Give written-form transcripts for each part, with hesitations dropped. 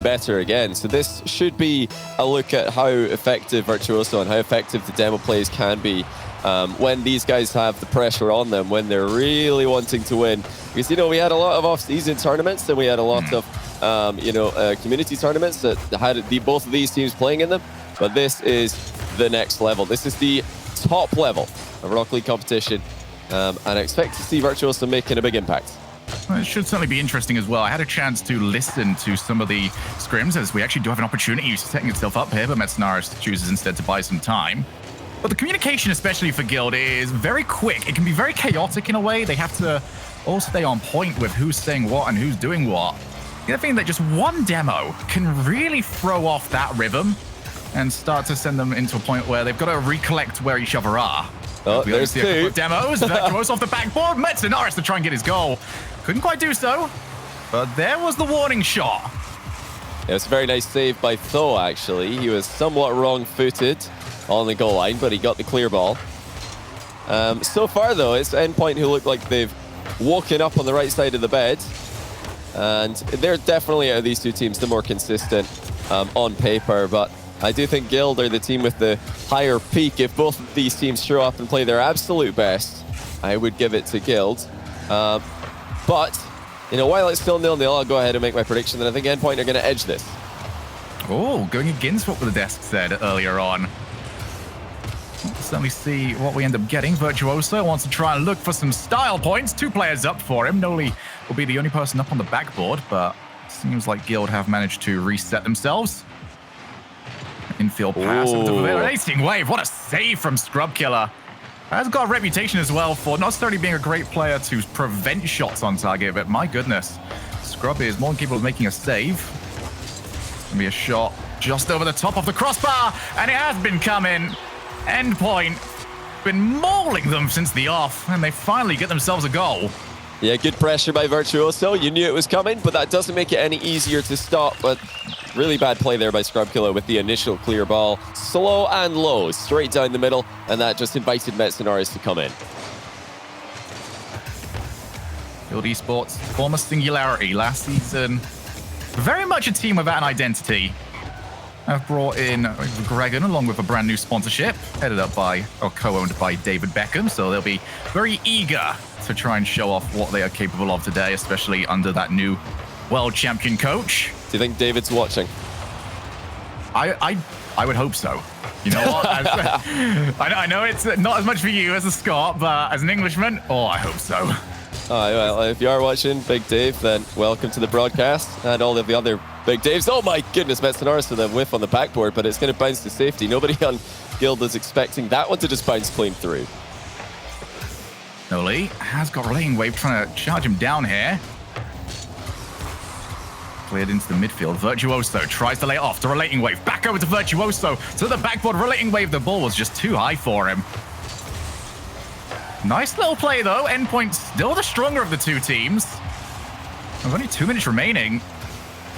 better again. So this should be a look at how effective Virtuoso and how effective the demo plays can be when these guys have the pressure on them, when they're really wanting to win. Because, you know, we had a lot of off-season tournaments and we had a lot of, community tournaments that had both of these teams playing in them. But this is the next level. This is the top level of Rocket League competition. And I expect to see Virtuoso making a big impact. Well, it should certainly be interesting as well. I had a chance to listen to some of the scrims as we actually do have an opportunity setting itself up here, but Metznaris chooses instead to buy some time. But the communication, especially for Guild, is very quick. It can be very chaotic in a way. They have to all stay on point with who's saying what and who's doing what. The other thing that just one demo can really throw off that rhythm and start to send them into a point where they've got to recollect where each other are. Oh, there's a couple of demos. Virtuoso off the backboard. Metznaris to try and get his goal. Couldn't quite do so, but there was the warning shot. It was a very nice save by Tho, actually. He was somewhat wrong-footed on the goal line, but he got the clear ball. So far, though, it's Endpoint who look like they've woken up on the right side of the bed. And they're definitely, out of these two teams, the more consistent on paper. But I do think Guild are the team with the higher peak. If both of these teams show up and play their absolute best, I would give it to Guild. But, you know, while it's still 0-0, I'll go ahead and make my prediction that I think Endpoint are going to edge this. Oh, going against what the desk said earlier on. We'll certainly see what we end up getting. Virtuoso wants to try and look for some style points. 2 players up for him. Noli will be the only person up on the backboard, but seems like Guild have managed to reset themselves. Infield pass into the racing wave. What a save from Scrubkiller. Has got a reputation as well for not necessarily being a great player to prevent shots on target, but my goodness, Scrub is more than capable of making a save. It's gonna be a shot just over the top of the crossbar, and it has been coming. Endpoint been mauling them since the off, and they finally get themselves a goal. Yeah, good pressure by Virtuoso. You knew it was coming, but that doesn't make it any easier to stop. But really bad play there by Scrubkiller with the initial clear ball. Slow and low, straight down the middle, and that just invited Metznaris to come in. Guild Esports, former Singularity last season. Very much a team without an identity. I've brought in Gregan along with a brand new sponsorship, headed up by, or co-owned by David Beckham, so they'll be very eager to try and show off what they are capable of today, especially under that new world champion coach. Do you think David's watching? I would hope so. You know what? I know it's not as much for you as a Scot, but as an Englishman, oh, I hope so. All right, well, if you are watching, Big Dave, then welcome to the broadcast and all of the other Big Daves. Oh my goodness, Metznaris with a whiff on the backboard, but it's going to bounce to safety. Nobody on Guild is expecting that one to just bounce clean through. Noli has got Relating Wave trying to charge him down here. Cleared into the midfield. Virtuoso tries to lay it off to Relating Wave. Back over to Virtuoso. To the backboard. Relating Wave. The ball was just too high for him. Nice little play, though. Endpoint still the stronger of the two teams. With only 2 minutes remaining.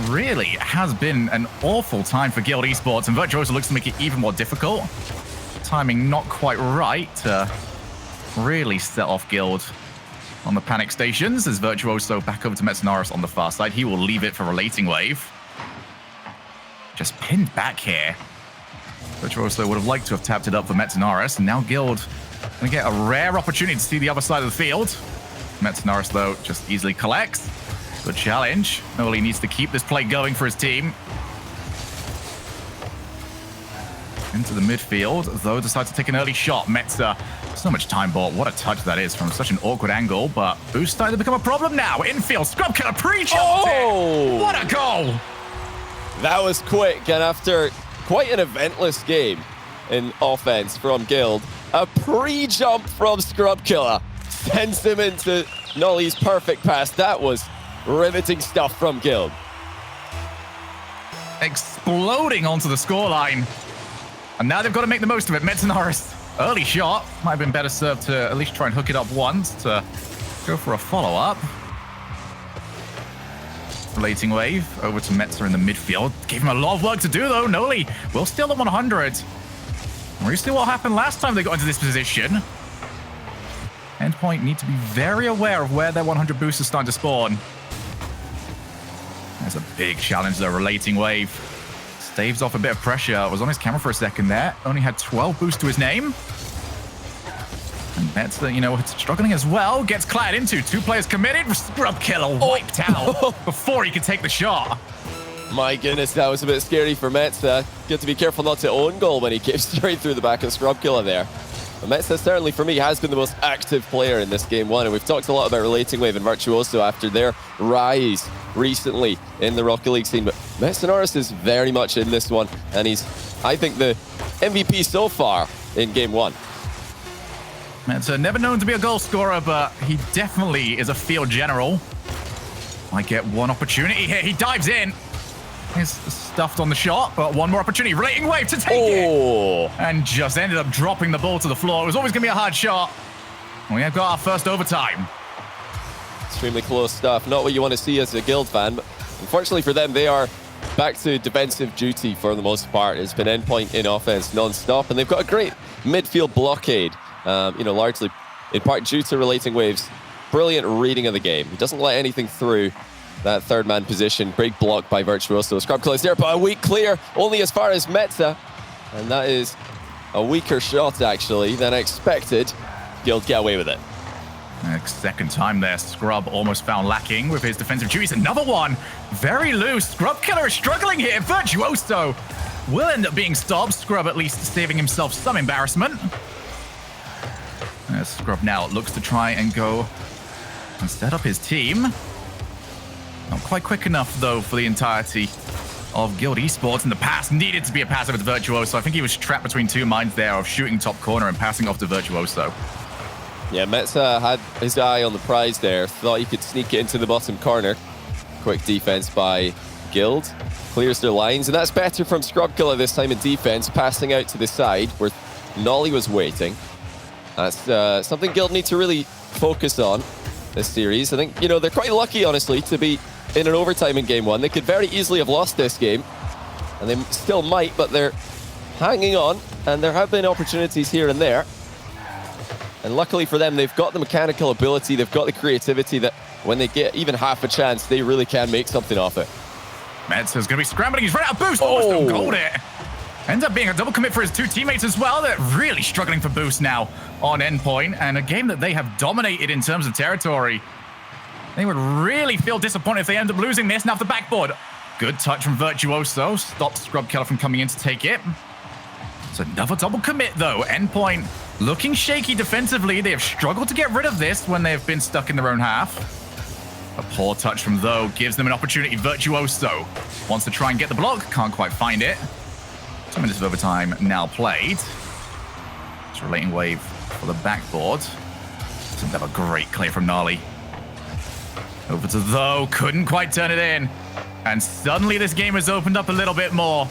Really has been an awful time for Guild Esports. And Virtuoso looks to make it even more difficult. Timing not quite right to really set off Guild on the panic stations as Virtuoso back over to Metznaris on the far side. He will leave it for Relating Wave. Just pinned back here. Virtuoso would have liked to have tapped it up for Metznaris, and now Guild gonna get a rare opportunity to see the other side of the field. Metznaris, though, just easily collects. Good challenge. Noli needs to keep this play going for his team. Into the midfield, though, decides to take an early shot. Metza, so much time bought. What a touch that is from such an awkward angle, but boost starting to become a problem now. Infield, Scrubkiller pre-jumped it. What a goal! That was quick, and after quite an eventless game in offense from Guild, a pre-jump from Scrubkiller sends him into Nolly's perfect pass. That was riveting stuff from Guild. Exploding onto the scoreline. And now they've got to make the most of it. Metznaris, early shot. Might have been better served to at least try and hook it up once to go for a follow-up. Relating Wave over to Metza in the midfield. Gave him a lot of work to do, though. Noli will steal the 100. We see what happened last time they got into this position. Endpoint need to be very aware of where their 100 boosts are starting to spawn. That's a big challenge, though. Relating Wave staves off a bit of pressure. Was on his camera for a second there. Only had 12 boosts to his name. And Metza, you know, struggling as well. Gets clattered into. 2 players committed. Scrub Killer wiped out before he could take the shot. My goodness, that was a bit scary for Metza. Got to be careful not to own goal when he came straight through the back of Scrub Killer there. But Metza certainly, for me, has been the most active player in this game one. And we've talked a lot about Relating Wave and Virtuoso after their rise recently in the Rocket League scene. But Metza is very much in this one. And he's, I think, the MVP so far in game one. Metza never known to be a goal scorer, but he definitely is a field general. Might get one opportunity here. He dives in. He's stuffed on the shot, but one more opportunity. Relating Wave to take it. And just ended up dropping the ball to the floor. It was always going to be a hard shot. We have got our first overtime. Extremely close stuff. Not what you want to see as a Guild fan, but unfortunately for them, they are back to defensive duty for the most part. It's been Endpoint in offense non-stop, and they've got a great midfield blockade, you know, largely in part due to Relating Wave's brilliant reading of the game. He doesn't let anything through that third man position. Great block by Virtuoso. Scrub Killer is there, but a weak clear only as far as Metza. And that is a weaker shot, actually, than expected. Guild get away with it. Second time there, Scrub almost found lacking with his defensive duties. Another one, very loose. Scrub Killer is struggling here. Virtuoso will end up being stopped. Scrub at least saving himself some embarrassment. Scrub now looks to try and go and set up his team. Not quite quick enough, though, for the entirety of Guild Esports. In the pass needed to be a pass over to Virtuoso. I think he was trapped between 2 minds there of shooting top corner and passing off to Virtuoso. Yeah, Metza had his eye on the prize there. Thought he could sneak it into the bottom corner. Quick defense by Guild. Clears their lines, and that's better from Scrub Killer this time in defense, passing out to the side where Nolly was waiting. That's something Guild need to really focus on this series. I think, you know, they're quite lucky, honestly, to be in an overtime in game one. They could very easily have lost this game, and they still might, but they're hanging on, and there have been opportunities here and there. And luckily for them, they've got the mechanical ability, they've got the creativity that when they get even half a chance, they really can make something off it. Metza's going to be scrambling. He's run out of boost. Almost don't gold it. Ends up being a double commit for his 2 teammates as well. They're really struggling for boost now on Endpoint, and a game that they have dominated in terms of territory. They would really feel disappointed if they end up losing this. Now off the backboard. Good touch from Virtuoso. Stops Scrub Killer from coming in to take it. It's another double commit, though. Endpoint looking shaky defensively. They have struggled to get rid of this when they have been stuck in their own half. A poor touch from Though gives them an opportunity. Virtuoso wants to try and get the block. Can't quite find it. 2 minutes of overtime now played. It's Relating Wave for the backboard. It's another great clear from Gnarly. Over to Though. Couldn't quite turn it in. And suddenly this game has opened up a little bit more.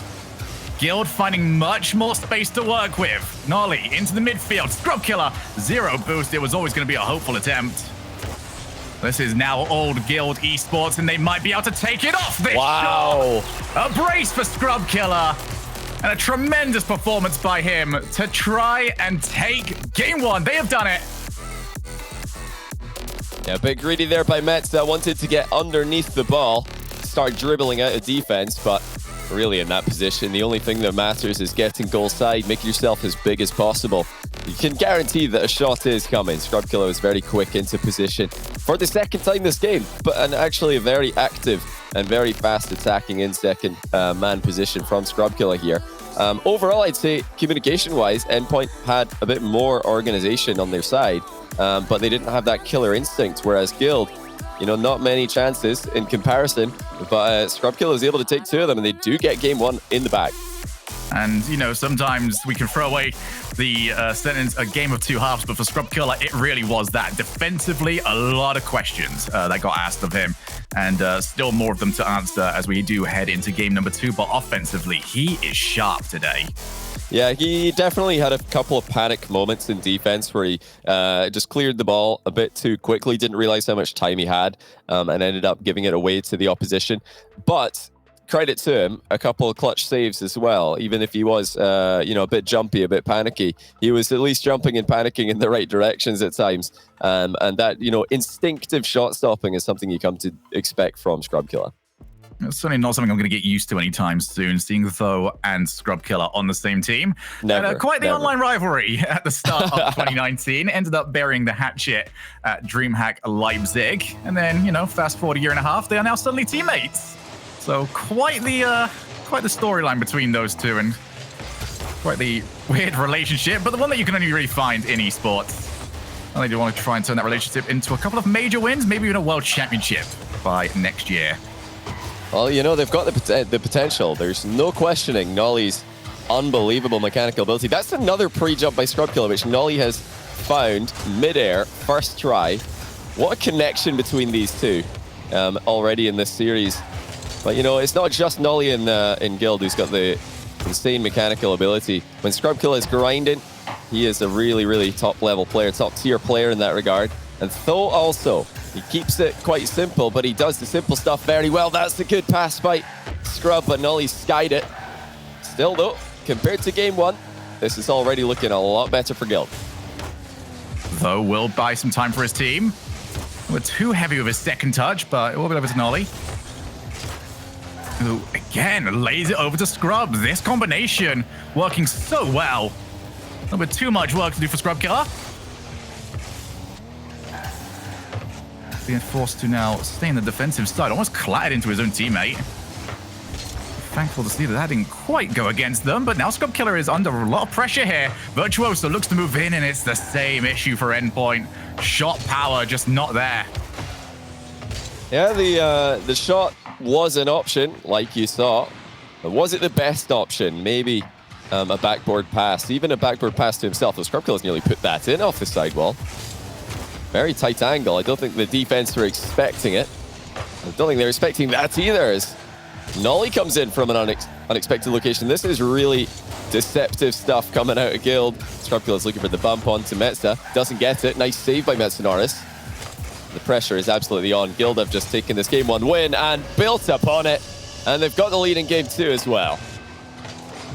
Guild finding much more space to work with. Gnarly into the midfield. Scrub Killer. 0 boost. It was always going to be a hopeful attempt. This is now old Guild Esports, and they might be able to take it off this shot. A brace for Scrub Killer. And a tremendous performance by him to try and take game one. They have done it. Yeah, a bit greedy there by Metza. Wanted to get underneath the ball, start dribbling out of defense, but really in that position, the only thing that matters is getting goal side, make yourself as big as possible. You can guarantee that a shot is coming. Scrub Killer was very quick into position for the second time this game, but actually a very active and very fast attacking in second man position from Scrub Killer here. Overall, I'd say communication-wise, Endpoint had a bit more organization on their side, but they didn't have that killer instinct, whereas Guild, you know, not many chances in comparison, but Scrub Killer is able to take 2 of them, and they do get game one in the bag. And, you know, sometimes we can throw away the sentence, a game of 2 halves, but for Scrub Killer, it really was that. Defensively, a lot of questions that got asked of him, and still more of them to answer as we do head into game number 2. But offensively, he is sharp today. Yeah, he definitely had a couple of panic moments in defense where he just cleared the ball a bit too quickly, didn't realize how much time he had, and ended up giving it away to the opposition. But credit to him, a couple of clutch saves as well. Even if he was, you know, a bit jumpy, a bit panicky, he was at least jumping and panicking in the right directions at times. And that, you know, instinctive shot stopping is something you come to expect from Scrub Killer. It's certainly not something I'm going to get used to anytime soon, seeing Tho and Scrub Killer on the same team. Never, quite the never. online rivalry at the start of 2019. Ended up burying the hatchet at DreamHack Leipzig. And then, you know, fast forward a year and a half, they are now suddenly teammates. So quite the storyline between those two, and quite the weird relationship, but the one that you can only really find in esports. And they do want to try and turn that relationship into a couple of major wins, maybe even a world championship by next year. Well, you know, they've got the potential. There's no questioning Nolly's unbelievable mechanical ability. That's another pre-jump by Scrub Killer, which Nolly has found mid-air, first try. What a connection between these two already in this series. But, you know, it's not just Nolly in Guild who's got the insane mechanical ability. When Scrub Killer is grinding, he is a really, really top-level player, top-tier player in that regard. And Tho also. He keeps it quite simple, but he does the simple stuff very well. That's a good pass by Scrub, but Nolly skied it. Still, though, compared to game one, this is already looking a lot better for Guild. Tho will buy some time for his team. We're too heavy with his second touch, but it will be over to Nolly, who, again, lays it over to Scrub. This combination working so well. A little bit too much work to do for Scrub Killer. Being forced to now stay in the defensive side, almost clattered into his own teammate. Thankful to see that didn't quite go against them, but now Scrub Killer is under a lot of pressure here. Virtuoso looks to move in, and it's the same issue for Endpoint. Shot power just not there. Yeah, the shot was an option, like you saw. But was it the best option? Maybe a backboard pass, even a backboard pass to himself. The Scrub Killer's nearly put that in off the sidewall. Very tight angle. I don't think the defense were expecting it. I don't think they're expecting that either, as Nolly comes in from an unexpected location. This is really deceptive stuff coming out of Guild. Scrub Killer's looking for the bump onto Metza. Doesn't get it. Nice save by Metsunaris. The pressure is absolutely on. Guild have just taken this game one win and built upon it. And they've got the lead in game two as well.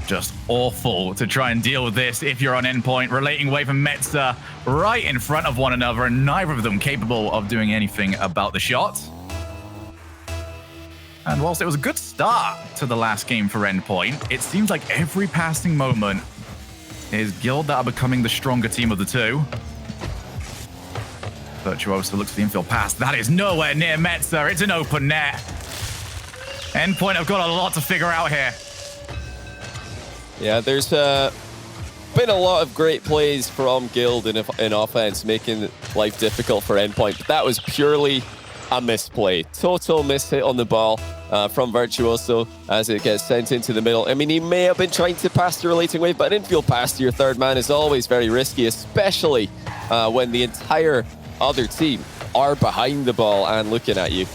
Just awful to try and deal with this if you're on Endpoint. Relating Wave and Metza right in front of one another, and neither of them capable of doing anything about the shot. And whilst it was a good start to the last game for Endpoint, it seems like every passing moment is Guild that are becoming the stronger team of the two. Virtuoso looks for the infield pass. That is nowhere near Metza. It's an open net. Endpoint have got a lot to figure out here. Yeah, there's been a lot of great plays from Guild in offense, making life difficult for Endpoint. But that was purely a misplay. Total mishit on the ball from Virtuoso as it gets sent into the middle. I mean, he may have been trying to pass the relating wave, but an infield pass to your third man is always very risky, especially when the entire other team are behind the ball and looking at you.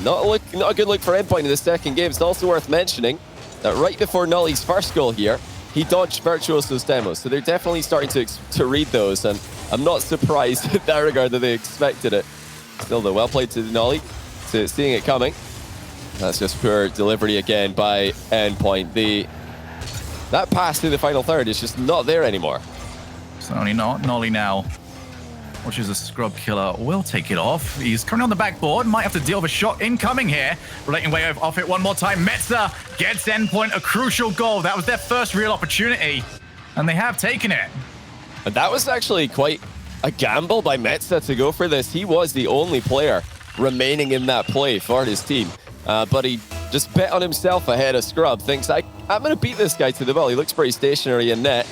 Not a good look for Endpoint in the second game. It's also worth mentioning that right before Nolly's first goal here, he dodged Virtuoso's demos. So they're definitely starting to read those, and I'm not surprised in that regard that they expected it. Still, though, well played to Nolly, to seeing it coming. That's just poor delivery again by Endpoint. That pass to the final third is just not there anymore. Certainly not. Nolly now, which is a Scrub Killer, will take it off. He's currently on the backboard, might have to deal with a shot incoming here. Relating Wave off it one more time. Metza gets Endpoint a crucial goal. That was their first real opportunity, and they have taken it. And that was actually quite a gamble by Metza to go for this. He was the only player remaining in that play for his team, but he just bet on himself ahead of Scrub. Thinks, I'm going to beat this guy to the ball. He looks pretty stationary in net.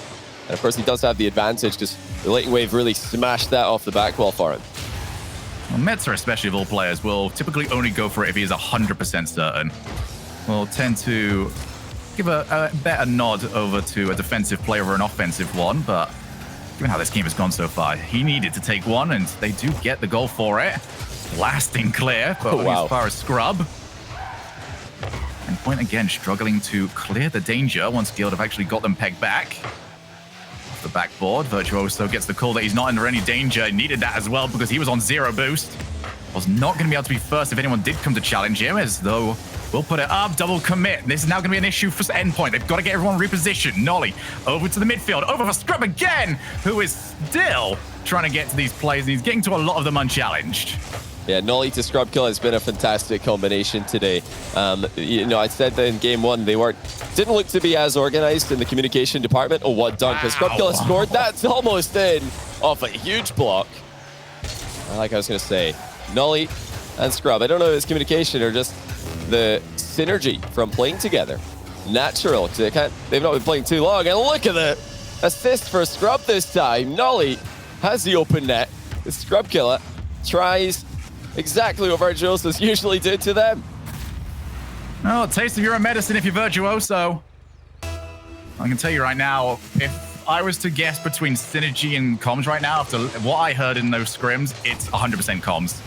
And of course, he does have the advantage because the Relating Wave really smashed that off the back wall for him. Well, Metza, especially of all players, will typically only go for it if he is 100% certain. Will tend to give a better nod over to a defensive player or an offensive one, but given how this game has gone so far, he needed to take one, and they do get the goal for it. Blasting clear, but wow. As far as Scrub. Endpoint again struggling to clear the danger once Guild have actually got them pegged back. The backboard, Virtuoso gets the call that he's not under any danger. He needed that as well because he was on 0 boost. Was not going to be able to be first if anyone did come to challenge him, as though we'll put it up, double commit. This is now going to be an issue for Endpoint. They've got to get everyone repositioned. Nolly over to the midfield, over for Scrub again, who is still trying to get to these plays, and he's getting to a lot of them unchallenged. Yeah, Nolly to Scrub Kill has been a fantastic combination today. You know, I said that in game one, didn't look to be as organized in the communication department. Oh, what dunk. Wow. Scrub Kill has scored. That's almost in off a huge block. Like I was going to say, Nolly and Scrub, I don't know if it's communication or just the synergy from playing together. Natural, because they've not been playing too long. And look at the assist for Scrub this time. Nolly has the open net. The Scrub Killer tries exactly what Virtuosos usually do to them. Oh, a taste of your own medicine if you're Virtuoso. I can tell you right now, if I was to guess between synergy and comms right now, after what I heard in those scrims, it's 100% comms.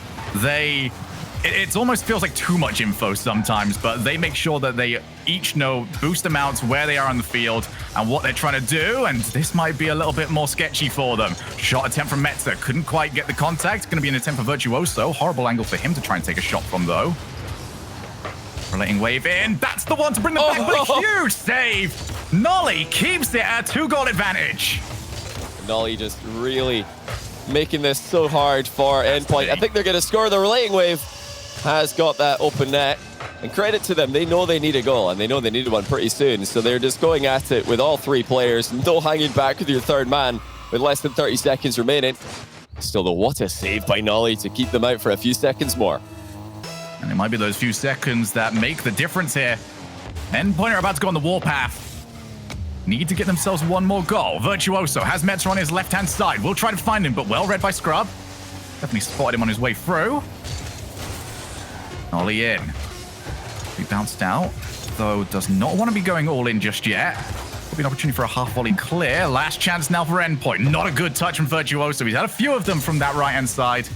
It almost feels like too much info sometimes, but they make sure that they each know boost amounts, where they are on the field, and what they're trying to do, and this might be a little bit more sketchy for them. Shot attempt from Metza, couldn't quite get the contact. Going to be an attempt for Virtuoso. Horrible angle for him to try and take a shot from, though. Relating wave in. That's the one to bring them back, but a huge save. Nolly keeps it at a 2-goal advantage. Nolly just really making this so hard for Endpoint. I think they're going to score. The relating wave has got that open net, and credit to them, they know they need a goal, and they know they needed one pretty soon, so they're just going at it with all three players, no hanging back with your third man with less than 30 seconds remaining. Still though, what a save by Nolly to keep them out for a few seconds more. And it might be those few seconds that make the difference here. Endpoint are about to go on the warpath. Need to get themselves one more goal. Virtuoso has Metza on his left-hand side. We'll try to find him, but well read by Scrub. Definitely spotted him on his way through. Nolly in. He bounced out, though does not want to be going all in just yet. Could be an opportunity for a half volley clear. Last chance now for Endpoint. Not a good touch from Virtuoso. He's had a few of them from that right-hand side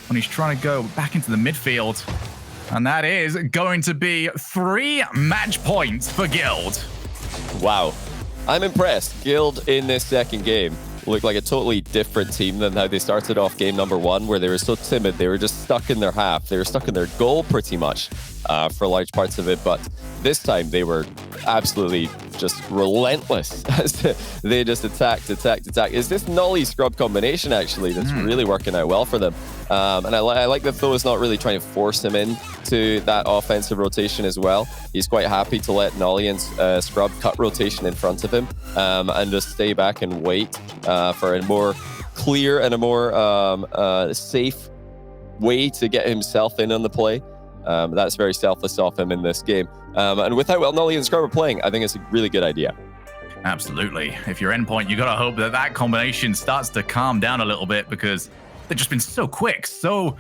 when he's trying to go back into the midfield. And that is going to be 3 match points for Guild. Wow. I'm impressed. Guild in this second game looked like a totally different team than how they started off game number 1, where they were so timid. They were just stuck in their half. They were stuck in their goal pretty much for large parts of it. But this time they were absolutely just relentless as they just attacked. Is this Nolly Scrub combination actually that's really working out well for them? And I like that Tho is not really trying to force him into that offensive rotation as well. He's quite happy to let Nolly and Scrub cut rotation in front of him and just stay back and wait for a more clear and a more safe way to get himself in on the play. That's very selfless of him in this game. And with how well Nolly and Scrub are playing, I think it's a really good idea. Absolutely. If you're Endpoint, you got to hope that that combination starts to calm down a little bit, because they've just been so quick, so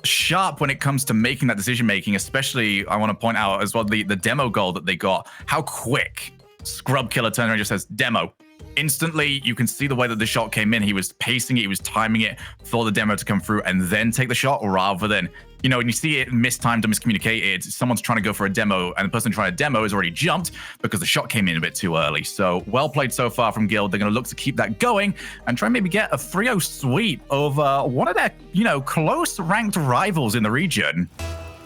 sharp when it comes to making that decision-making. Especially, I want to point out as well, the demo goal that they got, how quick Scrub Killer turned around and just says, demo. Instantly, you can see the way that the shot came in. He was pacing it, he was timing it for the demo to come through and then take the shot, rather than, you know, when you see it mistimed or miscommunicated, someone's trying to go for a demo and the person trying to demo has already jumped because the shot came in a bit too early. So well played so far from Guild. They're going to look to keep that going and try and maybe get a 3-0 sweep over one of their, you know, close ranked rivals in the region.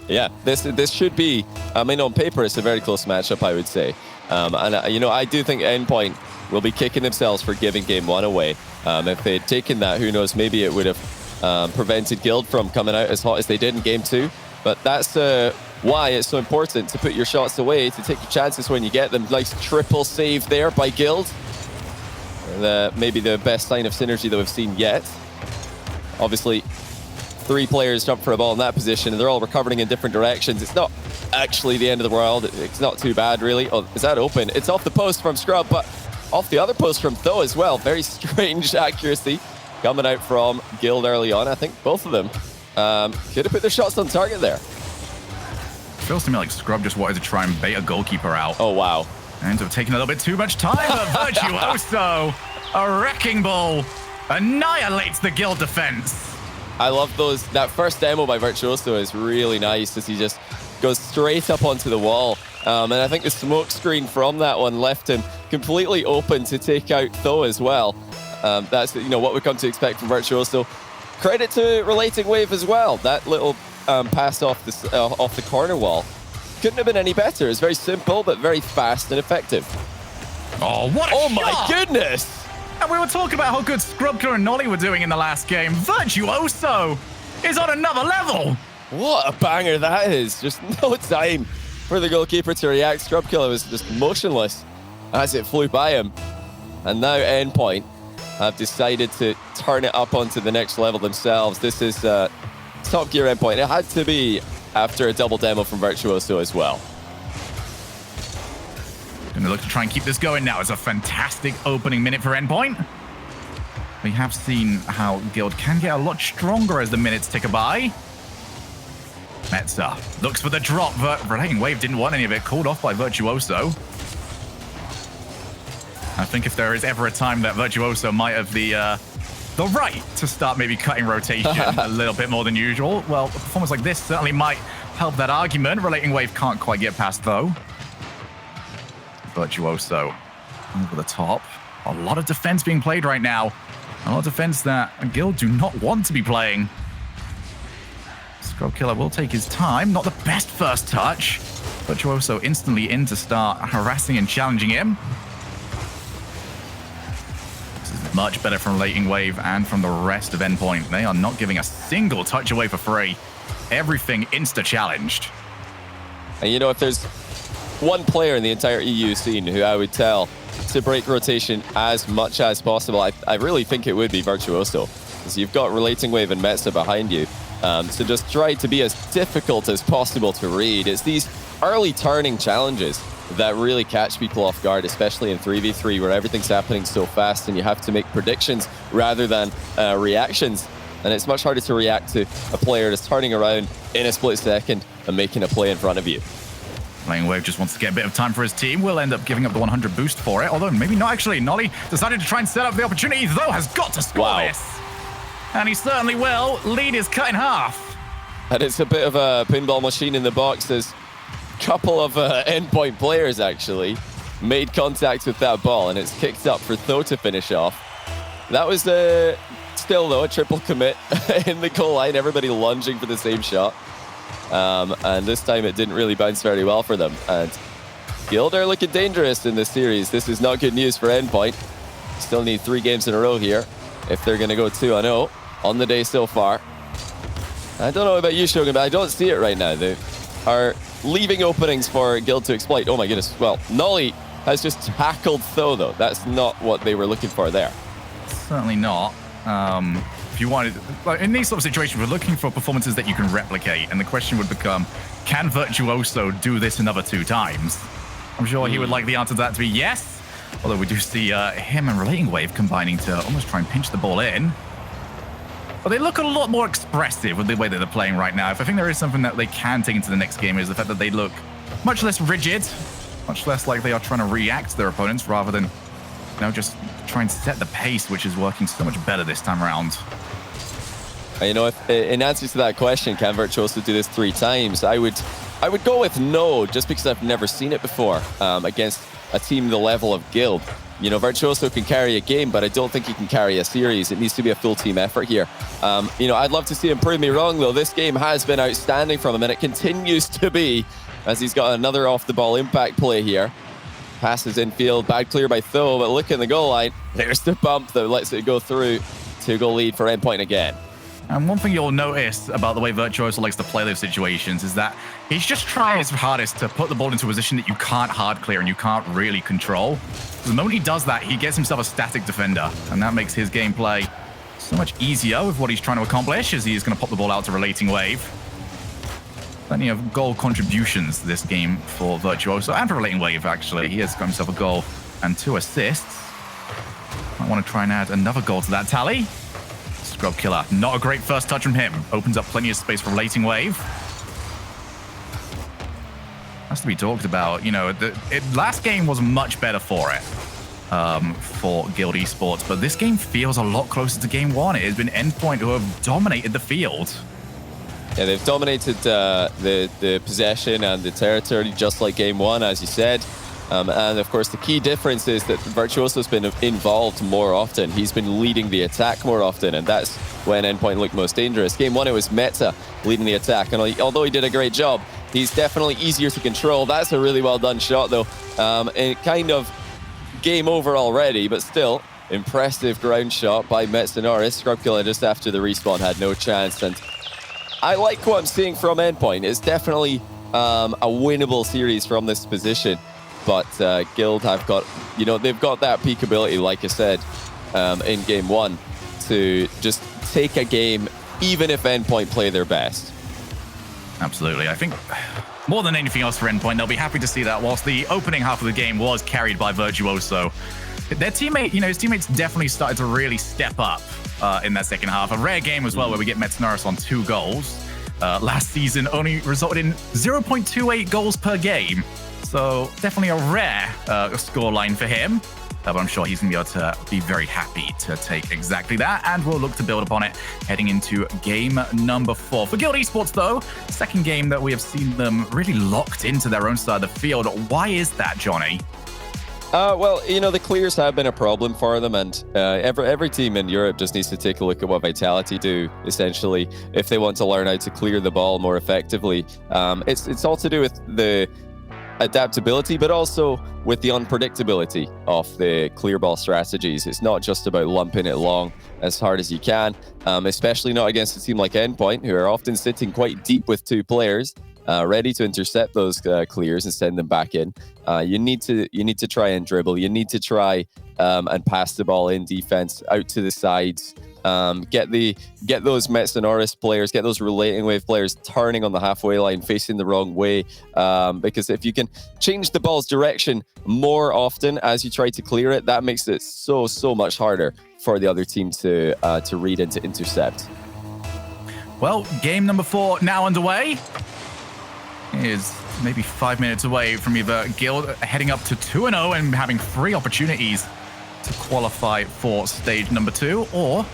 Yeah, this should be, I mean, on paper, it's a very close matchup, I would say. And, you know, I do think Endpoint will be kicking themselves for giving game 1 away. If they'd taken that, who knows, maybe it would have prevented Guild from coming out as hot as they did in game 2. But that's why it's so important to put your shots away, to take your chances when you get them. Nice triple save there by Guild. Maybe the best sign of synergy that we've seen yet. Obviously, 3 players jump for a ball in that position, and they're all recovering in different directions. It's not actually the end of the world. It's not too bad, really. Oh, is that open? It's off the post from Scrub, but off the other post from Tho as well. Very strange accuracy coming out from Guild early on. I think both of them could have put their shots on target there. Feels to me like Scrub just wanted to try and bait a goalkeeper out. Oh, wow. Ends up taking a little bit too much time, but Virtuoso, a wrecking ball, annihilates the Guild defense. I love those. That first demo by Virtuoso is really nice as he just goes straight up onto the wall. And I think the smoke screen from that one left him completely open to take out Tho as well. That's, you know, what we come to expect from Virtuoso. Credit to Relating Wave as well. That little pass off the corner wall couldn't have been any better. It's very simple, but very fast and effective. Oh, what a shot! My goodness! And we were talking about how good Scrub Killer and Nolly were doing in the last game. Virtuoso is on another level. What a banger that is. Just no time for the goalkeeper to react. Scrubkiller was just motionless as it flew by him. And now Endpoint have decided to turn it up onto the next level themselves. This is top gear Endpoint. It had to be after a double demo from Virtuoso as well. Going to look to try and keep this going now. It's a fantastic opening minute for Endpoint. We have seen how Guild can get a lot stronger as the minutes tick by. Metza looks for the drop, but Relating Wave didn't want any of it. Called off by Virtuoso. I think if there is ever a time that Virtuoso might have the right to start maybe cutting rotation a little bit more than usual, well, a performance like this certainly might help that argument. Relating Wave can't quite get past, though. Virtuoso over the top. A lot of defense being played right now. A lot of defense that Guild do not want to be playing. Scrubkiller will take his time. Not the best first touch. Virtuoso instantly in to start harassing and challenging him. This is much better from Relating Wave and from the rest of Endpoint. They are not giving a single touch away for free. Everything insta-challenged. And you know, if there's one player in the entire EU scene who I would tell to break rotation as much as possible, I really think it would be Virtuoso. Because you've got Relating Wave and Metza behind you. So just try to be as difficult as possible to read. It's these early turning challenges that really catch people off guard, especially in 3v3 where everything's happening so fast and you have to make predictions rather than reactions. And it's much harder to react to a player that's turning around in a split second and making a play in front of you. Relating Wave just wants to get a bit of time for his team. Will end up giving up the 100 boost for it, although maybe not actually. Nolly decided to try and set up the opportunity, though has got to score this. And he certainly will. Lead is cut in half. And it's a bit of a pinball machine in the box. There's a couple of Endpoint players actually made contact with that ball, and it's kicked up for Tho to finish off. That was still, though, a triple commit in the goal line. Everybody lunging for the same shot. And this time it didn't really bounce very well for them. And Guild are looking dangerous in this series. This is not good news for Endpoint. Still need 3 games in a row here if they're going to go 2-0 on the day so far. I don't know about you, Shogun, but I don't see it right now. They are leaving openings for Guild to exploit. Oh my goodness. Well, Nolly has just tackled Tho, though. That's not what they were looking for there. Certainly not. If you wanted, in these sort of situations, we're looking for performances that you can replicate, and the question would become, can Virtuoso do this another 2 times? I'm sure he would like the answer to that to be yes, although we do see him and Relating Wave combining to almost try and pinch the ball in. But they look a lot more expressive with the way that they're playing right now. If I think there is something that they can take into the next game, is the fact that they look much less rigid, much less like they are trying to react to their opponents rather than, you know, just try and set the pace, which is working so much better this time around. You know, if, in answer to that question, can Virtuoso do this 3 times? I would go with no, just because I've never seen it before against a team the level of Guild. You know, Virtuoso can carry a game, but I don't think he can carry a series. It needs to be a full team effort here. You know, I'd love to see him prove me wrong, though. This game has been outstanding from him, and it continues to be, as he's got another off-the-ball impact play here. Passes infield, bad clear by Tho, but look in the goal line. There's the bump that lets it go through. 2-goal lead for Endpoint again. And one thing you'll notice about the way Virtuoso likes to play those situations is that he's just trying his hardest to put the ball into a position that you can't hard clear and you can't really control. The moment he does that, he gets himself a static defender, and that makes his gameplay so much easier with what he's trying to accomplish, as he's going to pop the ball out to Relating Wave. Plenty of goal contributions this game for Virtuoso and for Relating Wave, actually. He has got himself a goal and 2 assists. I want to try and add another goal to that tally. Scrubkiller, not a great first touch from him. Opens up plenty of space for Relating Wave. Has to be talked about. You know, last game was much better for it, for Guild Esports, but this game feels a lot closer to game 1. It has been Endpoint who have dominated the field. Yeah, they've dominated the possession and the territory, just like game 1, as you said. And of course, the key difference is that Virtuoso's been involved more often. He's been leading the attack more often, and that's when Endpoint looked most dangerous. Game 1, it was Metza leading the attack, and although he did a great job, he's definitely easier to control. That's a really well done shot, though. And kind of game over already, but still, impressive ground shot by Metza Norris. Scrubkiller just after the respawn had no chance, and I like what I'm seeing from Endpoint. It's definitely a winnable series from this position. But Guild have got, they've got that peak ability, like I said, in game one, to just take a game, even if Endpoint play their best. Absolutely. I think more than anything else for Endpoint, they'll be happy to see that whilst the opening half of the game was carried by Virtuoso, their teammate, his teammates definitely started to really step up in that second half. A rare game as well where we get Metanaris on 2 goals. Last season only resulted in 0.28 goals per game. So definitely a rare scoreline for him. But I'm sure he's going to be able to be very happy to take exactly that. And we'll look to build upon it heading into game number 4. For Guild Esports, though, second game that we have seen them really locked into their own side of the field. Why is that, Johnny? Well, the clears have been a problem for them, and every team in Europe just needs to take a look at what Vitality do, essentially, if they want to learn how to clear the ball more effectively. It's all to do with the adaptability, but also with the unpredictability of the clear ball strategies. It's not just about lumping it long as hard as you can, especially not against a team like Endpoint, who are often sitting quite deep with 2 players, ready to intercept those clears and send them back in. You need to try and dribble. You need to try and pass the ball in defense out to the sides. Get those Metanaris players, get those Relating Wave players turning on the halfway line, facing the wrong way. Because if you can change the ball's direction more often as you try to clear it, that makes it so much harder for the other team to read and to intercept. Well, game number 4 now underway. Is maybe 5 minutes away from either Guild heading up to 2-0 and having 3 opportunities to qualify for stage number 2, or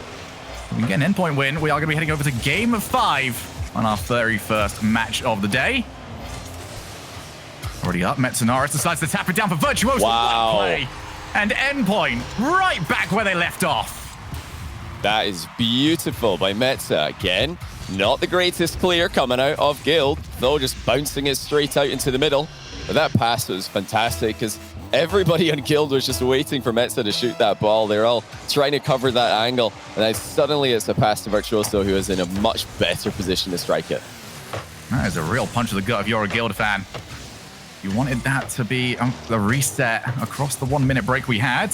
we can get an Endpoint win. We are going to be heading over to game 5 on our very first match of the day. Already up, Metanaris decides to tap it down for Virtuoso. Wow. Play. And Endpoint right back where they left off. That is beautiful by Metza again. Not the greatest clear coming out of Guild, though, just bouncing it straight out into the middle. But that pass was fantastic because everybody on Guild was just waiting for Metza to shoot that ball. They're all trying to cover that angle. And then suddenly it's a pass to Virtuoso, who is in a much better position to strike it. That is a real punch to the gut if you're a Guild fan. You wanted that to be a reset across the 1-minute break we had.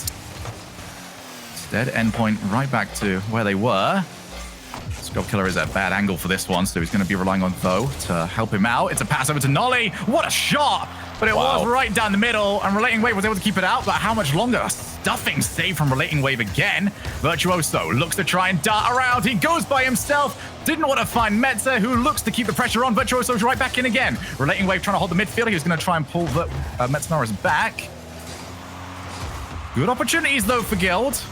Instead, Endpoint right back to where they were. Scrub Killer is at a bad angle for this one, so he's going to be relying on Tho to help him out. It's a pass over to Nolly. What a shot! But it was right down the middle, and Relating Wave was able to keep it out, but how much longer? A stuffing save from Relating Wave again. Virtuoso looks to try and dart around. He goes by himself. Didn't want to find Metza, who looks to keep the pressure on. Virtuoso's right back in again. Relating Wave trying to hold the midfield. He was going to try and pull Metanaris back. Good opportunities, though, for Guild.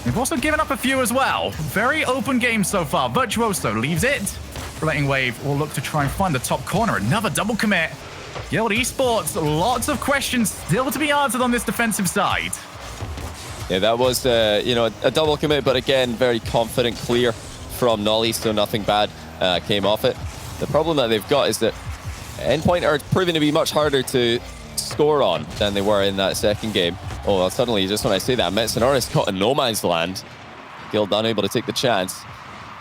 They've also given up a few as well. Very open game so far. Virtuoso leaves it. Relating Wave will look to try and find the top corner. Another double commit. Guild Esports, lots of questions still to be answered on this defensive side. Yeah, that was a double commit, but again, very confident clear from Nolly, so nothing bad came off it. The problem that they've got is that Endpoint are proving to be much harder to score on than they were in that second game. Oh, well, suddenly, just when I say that, Metanaris got a no man's land. Guild unable to take the chance.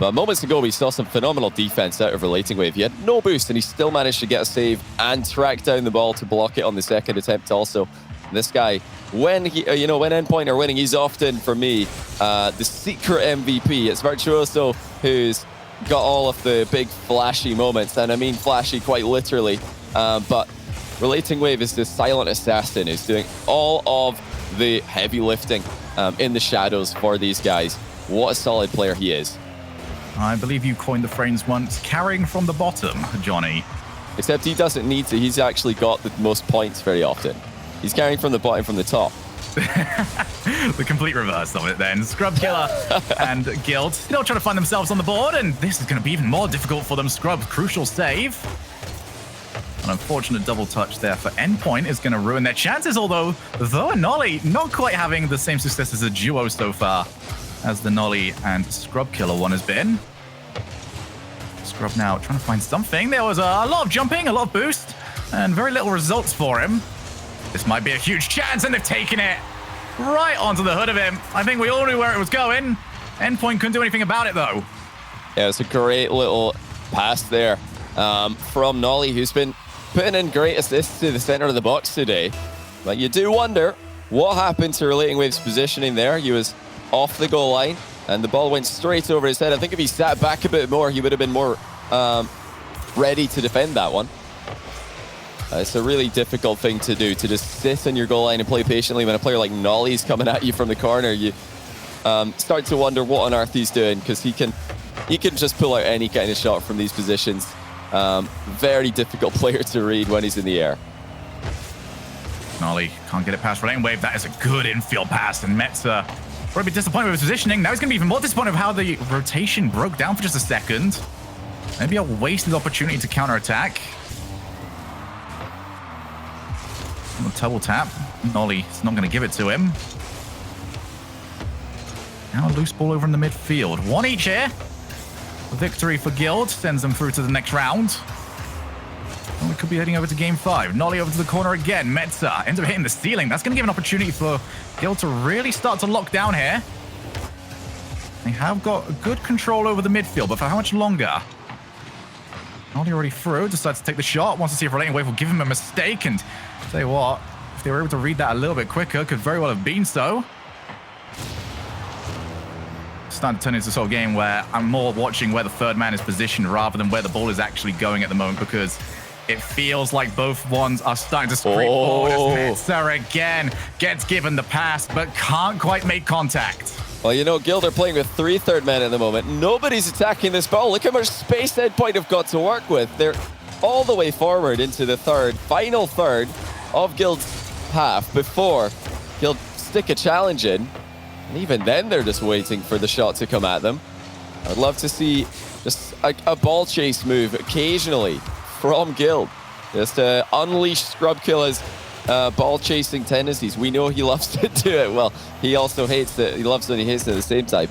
But moments ago, we saw some phenomenal defense out of Relating Wave. He had no boost, and he still managed to get a save and track down the ball to block it on the second attempt also. This guy, when Endpoint are winning, he's often, for me, the secret MVP. It's Virtuoso who's got all of the big flashy moments, and I mean flashy quite literally. But Relating Wave is this silent assassin who's doing all of the heavy lifting in the shadows for these guys. What a solid player he is. I believe you coined the phrase once, carrying from the bottom, Johnny. Except he doesn't need to. He's actually got the most points very often. He's carrying from the bottom from the top. The complete reverse of it then. Scrub Killer and Guild still trying to find themselves on the board, and this is going to be even more difficult for them. Scrub, crucial save. An unfortunate double touch there for Endpoint is going to ruin their chances, although Tho and Nolly not quite having the same success as a duo so far as the Nolly and Scrub Killer one has been. Scrub now trying to find something. There was a lot of jumping, a lot of boost, and very little results for him. This might be a huge chance, and they've taken it right onto the hood of him. I think we all knew where it was going. Endpoint couldn't do anything about it, though. Yeah, it's a great little pass there from Nolly, who's been putting in great assists to the center of the box today. But you do wonder what happened to Relating Wave's positioning there. He was off the goal line, and the ball went straight over his head. I think if he sat back a bit more, he would have been more ready to defend that one. It's a really difficult thing to do, to just sit on your goal line and play patiently. When a player like Nolly's coming at you from the corner, you start to wonder what on earth he's doing, because he can just pull out any kind of shot from these positions. Very difficult player to read when he's in the air. Nolly can't get it past Relating Wave. That is a good infield pass, and Metza probably disappointed with his positioning. Now he's going to be even more disappointed with how the rotation broke down for just a second. Maybe a wasted opportunity to counterattack. Double tap. Nolly's not going to give it to him. Now a loose ball over in the midfield. One each here. A victory for Guild sends them through to the next round. And we could be heading over to game 5. Nolly over to the corner again. Metza ends up hitting the ceiling. That's going to give an opportunity for Guild to really start to lock down here. They have got good control over the midfield, but for how much longer? Nolly already through, decides to take the shot, wants to see if Relating Wave will give him a mistake, and tell you what, if they were able to read that a little bit quicker, could very well have been so. It's starting to turn into a sort of game where I'm more watching where the third man is positioned rather than where the ball is actually going at the moment, because it feels like both ones are starting to sprint forward. Metza again gets given the pass, but can't quite make contact. Well, you know, Guild are playing with 3 third men at the moment. Nobody's attacking this ball. Look how much space Endpoint have got to work with. They're all the way forward into the final third of Guild's half before Guild stick a challenge in. And even then, they're just waiting for the shot to come at them. I'd love to see just a ball chase move occasionally from Guild. Just to unleash Scrubkilla's ball chasing tendencies. We know he loves to do it. Well, he also hates it. He loves when he hates it at the same time.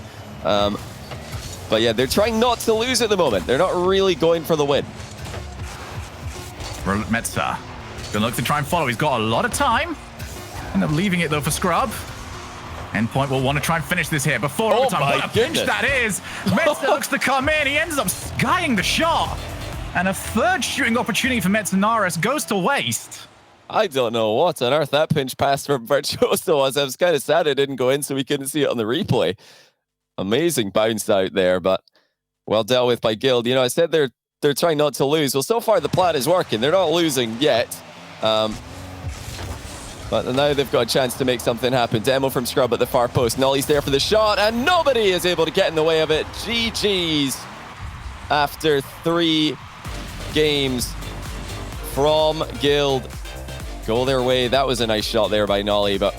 But yeah, they're trying not to lose at the moment. They're not really going for the win. Metza gonna look to try and follow. He's got a lot of time. End up leaving it though for Scrub. Endpoint will want to try and finish this here before overtime. What a pinch that is. Metza looks to come in. He ends up skying the shot. And a third shooting opportunity for Metzanaris goes to waste. I don't know what on earth that pinch pass from Virtuoso was. I was kind of sad it didn't go in, so we couldn't see it on the replay. Amazing bounce out there, but well dealt with by Guild. You know, I said they're trying not to lose. Well, so far the plan is working. They're not losing yet. But now they've got a chance to make something happen. Demo from Scrub at the far post. Nolly's there for the shot, and nobody is able to get in the way of it. GG's after 3 games from Guild. Go their way. That was a nice shot there by Nolly, but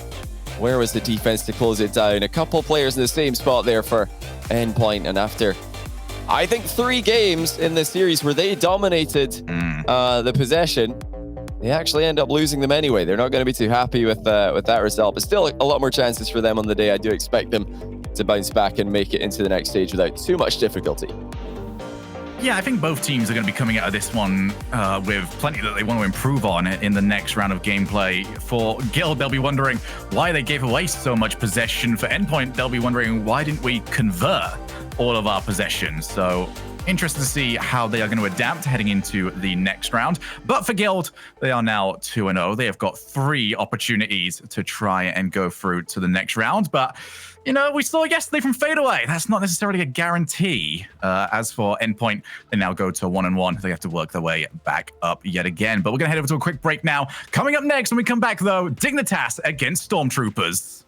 where was the defense to close it down? A couple players in the same spot there for Endpoint, and after, I think, 3 games in this series where they dominated the possession, they actually end up losing them anyway. They're not going to be too happy with that result, but still a lot more chances for them on the day. I do expect them to bounce back and make it into the next stage without too much difficulty. Yeah, I think both teams are going to be coming out of this one with plenty that they want to improve on in the next round of gameplay. For Guild, they'll be wondering why they gave away so much possession. For Endpoint, they'll be wondering why didn't we convert all of our possessions. So interested to see how they are going to adapt heading into the next round. But for Guild, they are now 2-0. They have got 3 opportunities to try and go through to the next round. But you know, we saw yesterday from Fadeaway. That's not necessarily a guarantee. As for Endpoint, they now go to 1-1. They have to work their way back up yet again. But we're going to head over to a quick break now. Coming up next, when we come back, though, Dignitas against Stormtroopers.